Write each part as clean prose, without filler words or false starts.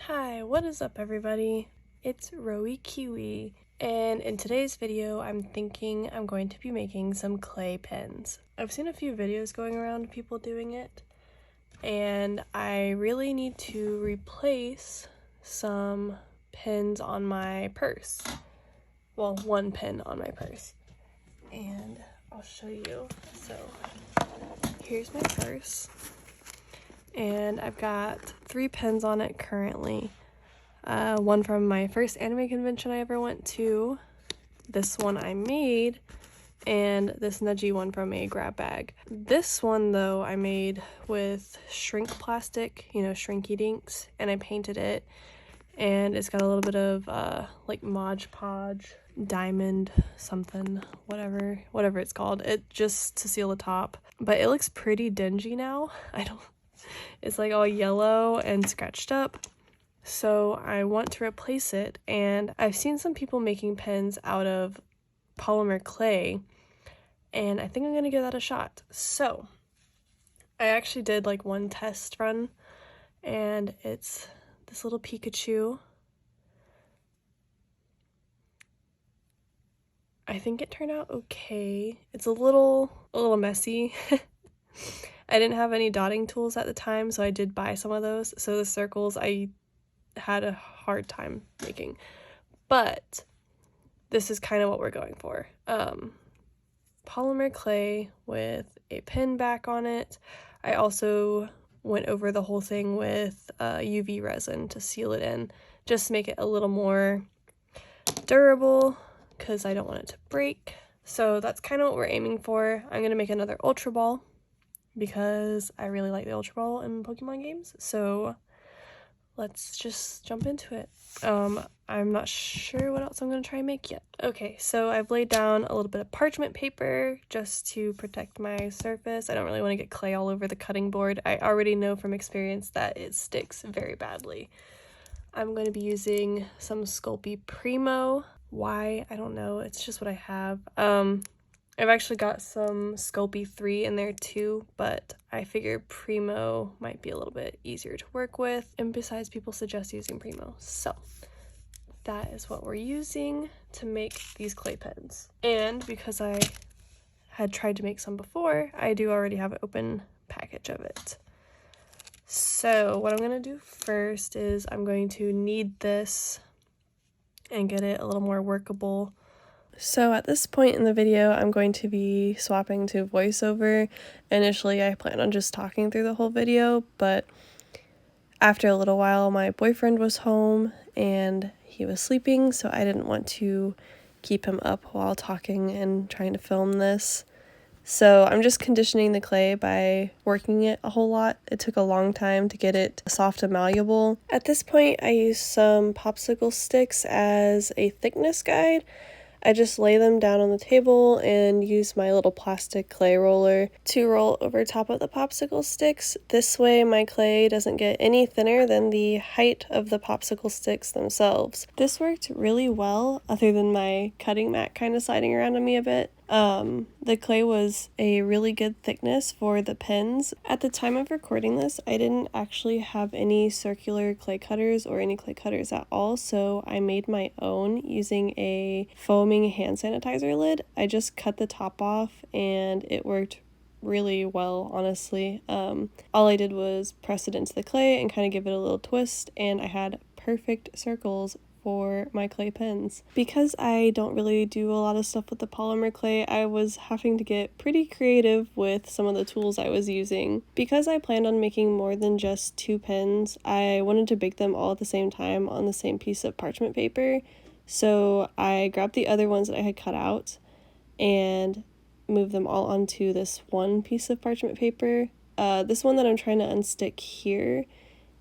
Hi, what is up everybody? It's Rowie Kiwi, and in today's video I'm thinking I'm going to be making some clay pens. I've seen a few videos going around people doing it, and I really need to replace some pins on my purse. Well, one pin on my purse. And I'll show you. So here's my purse. And I've got 3 pins on it currently. One from my first anime convention I ever went to, this one I made, and this nudgy one from a grab bag. This one though I made with shrink plastic, you know, shrinky dinks, and I painted it, and it's got a little bit of like Mod Podge diamond something, whatever it's called, it just to seal the top. But it looks pretty dingy now. It's like all yellow and scratched up, so I want to replace it. And I've seen some people making pens out of polymer clay, and I think I'm gonna give that a shot. So I actually did like one test run, and it's this little Pikachu. I think it turned out okay. It's a little messy. I didn't have any dotting tools at the time, so I did buy some of those. So the circles I had a hard time making. But this is kind of what we're going for. Polymer clay with a pin back on it. I also went over the whole thing with UV resin to seal it in, just to make it a little more durable because I don't want it to break. So that's kind of what we're aiming for. I'm going to make another Ultra Ball because I really like the Ultra Ball in Pokemon games. So let's just jump into it. I'm not sure what else I'm going to try and make yet. Okay, so I've laid down a little bit of parchment paper just to protect my surface. I don't really want to get clay all over the cutting board. I already know from experience that it sticks very badly. I'm going to be using some Sculpey Primo. Why? I don't know. It's just what I have. I've actually got some Sculpey 3 in there too, but I figure Primo might be a little bit easier to work with, and besides, people suggest using Primo. So that is what we're using to make these clay pens. And because I had tried to make some before, I do already have an open package of it. So what I'm going to do first is I'm going to knead this and get it a little more workable. So at this point in the video, I'm going to be swapping to voiceover. Initially, I planned on just talking through the whole video, but after a little while, my boyfriend was home and he was sleeping, so I didn't want to keep him up while talking and trying to film this. So I'm just conditioning the clay by working it a whole lot. It took a long time to get it soft and malleable. At this point, I used some popsicle sticks as a thickness guide. I just lay them down on the table and use my little plastic clay roller to roll over top of the popsicle sticks. This way my clay doesn't get any thinner than the height of the popsicle sticks themselves. This worked really well, other than my cutting mat kind of sliding around on me a bit. The clay was a really good thickness for the pens. At the time of recording this, I didn't actually have any circular clay cutters or any clay cutters at all, so I made my own using a foaming hand sanitizer lid. I just cut the top off and it worked really well, honestly. All I did was press it into the clay and kind of give it a little twist, and I had perfect circles for my clay pens. Because I don't really do a lot of stuff with the polymer clay, I was having to get pretty creative with some of the tools I was using. Because I planned on making more than just 2 pens, I wanted to bake them all at the same time on the same piece of parchment paper. So I grabbed the other ones that I had cut out and moved them all onto this one piece of parchment paper. This one that I'm trying to unstick here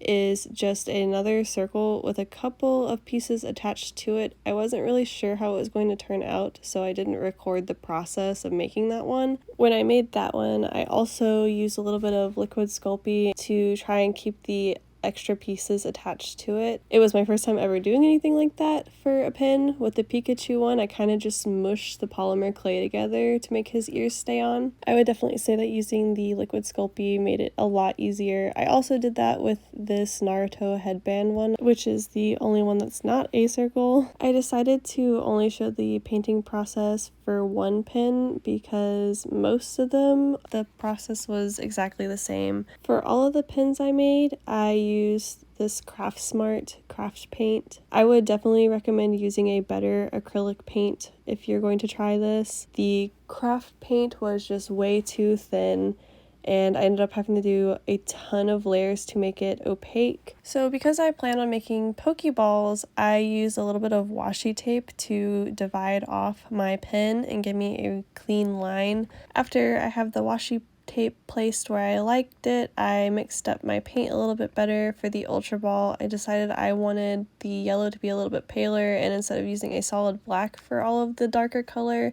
is just another circle with a couple of pieces attached to it. I wasn't really sure how it was going to turn out, so I didn't record the process of making that one. When I made that one, I also used a little bit of liquid Sculpey to try and keep the extra pieces attached to it. It was my first time ever doing anything like that for a pin. With the Pikachu one, I kind of just mushed the polymer clay together to make his ears stay on. I would definitely say that using the liquid Sculpey made it a lot easier. I also did that with this Naruto headband one, which is the only one that's not a circle. I decided to only show the painting process for one pin because most of them, the process was exactly the same. For all of the pins I made, I used this Craft Smart craft paint. I would definitely recommend using a better acrylic paint if you're going to try this. The craft paint was just way too thin, and I ended up having to do a ton of layers to make it opaque. So because I plan on making Pokeballs, I used a little bit of washi tape to divide off my pen and give me a clean line. After I have the washi tape placed where I liked it, I mixed up my paint a little bit better. For the Ultra Ball, I decided I wanted the yellow to be a little bit paler, and instead of using a solid black for all of the darker color,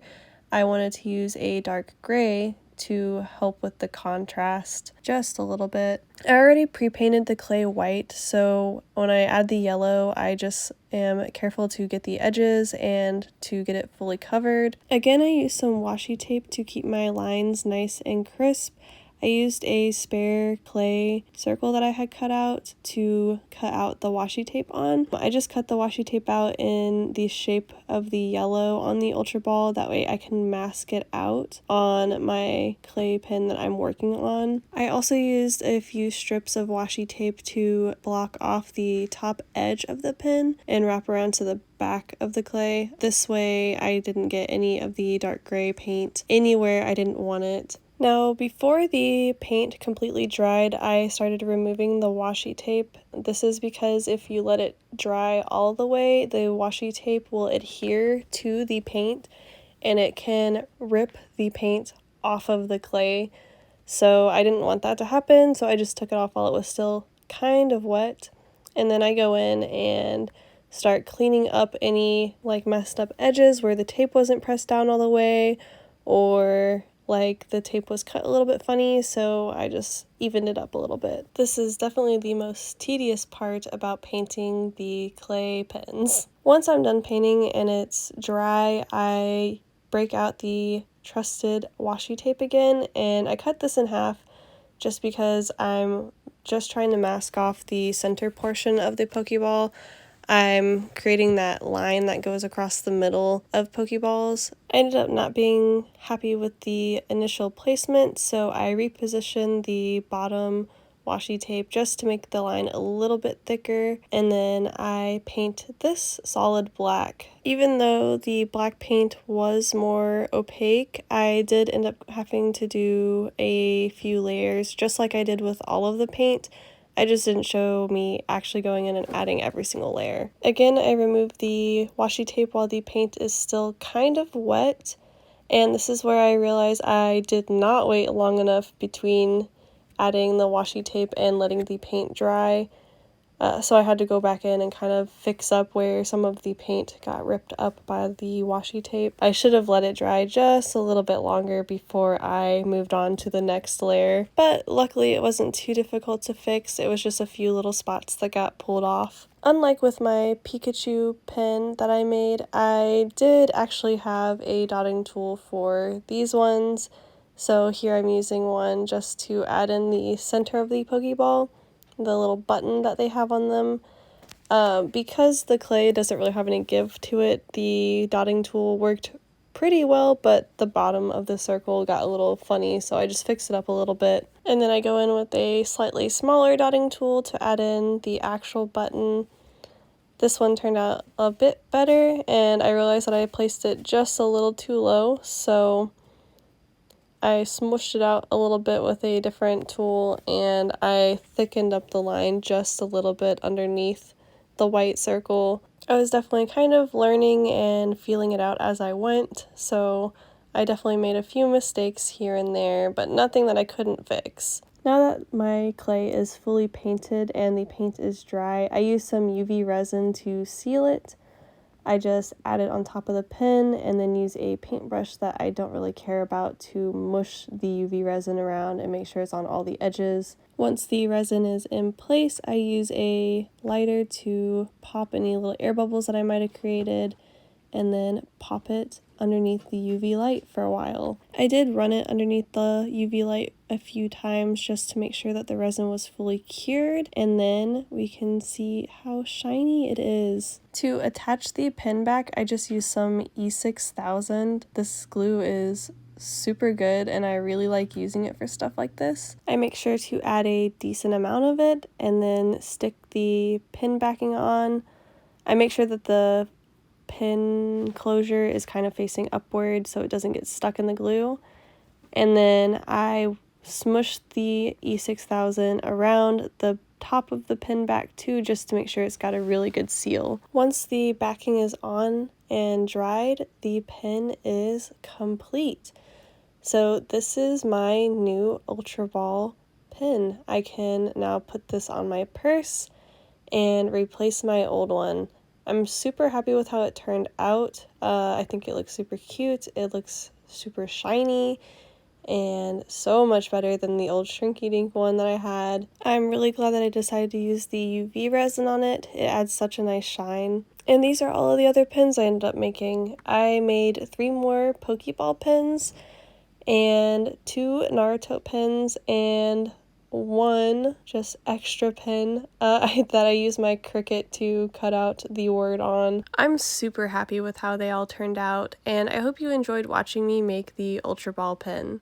I wanted to use a dark gray to help with the contrast just a little bit. I already pre-painted the clay white, so when I add the yellow, I just am careful to get the edges and to get it fully covered. Again, I used some washi tape to keep my lines nice and crisp. I used a spare clay circle that I had cut out to cut out the washi tape on. I just cut the washi tape out in the shape of the yellow on the Ultra Ball. That way I can mask it out on my clay pen that I'm working on. I also used a few strips of washi tape to block off the top edge of the pen and wrap around to the back of the clay. This way I didn't get any of the dark gray paint anywhere I didn't want it. Now, before the paint completely dried, I started removing the washi tape. This is because if you let it dry all the way, the washi tape will adhere to the paint and it can rip the paint off of the clay. So I didn't want that to happen, so I just took it off while it was still kind of wet. And then I go in and start cleaning up any messed up edges where the tape wasn't pressed down all the way, or the tape was cut a little bit funny, so I just evened it up a little bit. This is definitely the most tedious part about painting the clay pens. Once I'm done painting and it's dry, I break out the trusted washi tape again, and I cut this in half just because I'm just trying to mask off the center portion of the Pokeball. I'm creating that line that goes across the middle of Pokeballs. I ended up not being happy with the initial placement, so I repositioned the bottom washi tape just to make the line a little bit thicker, and then I paint this solid black. Even though the black paint was more opaque, I did end up having to do a few layers just like I did with all of the paint. I just didn't show me actually going in and adding every single layer. Again, I removed the washi tape while the paint is still kind of wet, and this is where I realized I did not wait long enough between adding the washi tape and letting the paint dry. So I had to go back in and kind of fix up where some of the paint got ripped up by the washi tape. I should have let it dry just a little bit longer before I moved on to the next layer, but luckily it wasn't too difficult to fix. It was just a few little spots that got pulled off. Unlike with my Pikachu pen that I made, I did actually have a dotting tool for these ones. So here I'm using one just to add in the center of the Pokeball, the little button that they have on them. Because the clay doesn't really have any give to it, the dotting tool worked pretty well, but the bottom of the circle got a little funny, so I just fixed it up a little bit. And then I go in with a slightly smaller dotting tool to add in the actual button. This one turned out a bit better, and I realized that I placed it just a little too low, so I smooshed it out a little bit with a different tool, and I thickened up the line just a little bit underneath the white circle. I was definitely kind of learning and feeling it out as I went, so I definitely made a few mistakes here and there, but nothing that I couldn't fix. Now that my clay is fully painted and the paint is dry, I used some UV resin to seal it. I just add it on top of the pen and then use a paintbrush that I don't really care about to mush the UV resin around and make sure it's on all the edges. Once the resin is in place, I use a lighter to pop any little air bubbles that I might have created and then pop it underneath the UV light for a while. I did run it underneath the UV light a few times just to make sure that the resin was fully cured, and then we can see how shiny it is. To attach the pen back, I just used some E6000. This glue is super good and I really like using it for stuff like this. I make sure to add a decent amount of it and then stick the pin backing on. I make sure that the pin closure is kind of facing upward so it doesn't get stuck in the glue. And then I smush the E6000 around the top of the pin back too, just to make sure it's got a really good seal. Once the backing is on and dried, the pen is complete. So this is my new Ultra Ball pen. I can now put this on my purse and replace my old one. I'm super happy with how it turned out. I think it looks super cute. It looks super shiny and so much better than the old Shrinky Dink one that I had. I'm really glad that I decided to use the UV resin on it. It adds such a nice shine. And these are all of the other pens I ended up making. I made 3 more Pokeball pens and 2 Naruto pens and 1 just extra pen that I used my Cricut to cut out the word on. I'm super happy with how they all turned out, and I hope you enjoyed watching me make the Ultra Ball pen.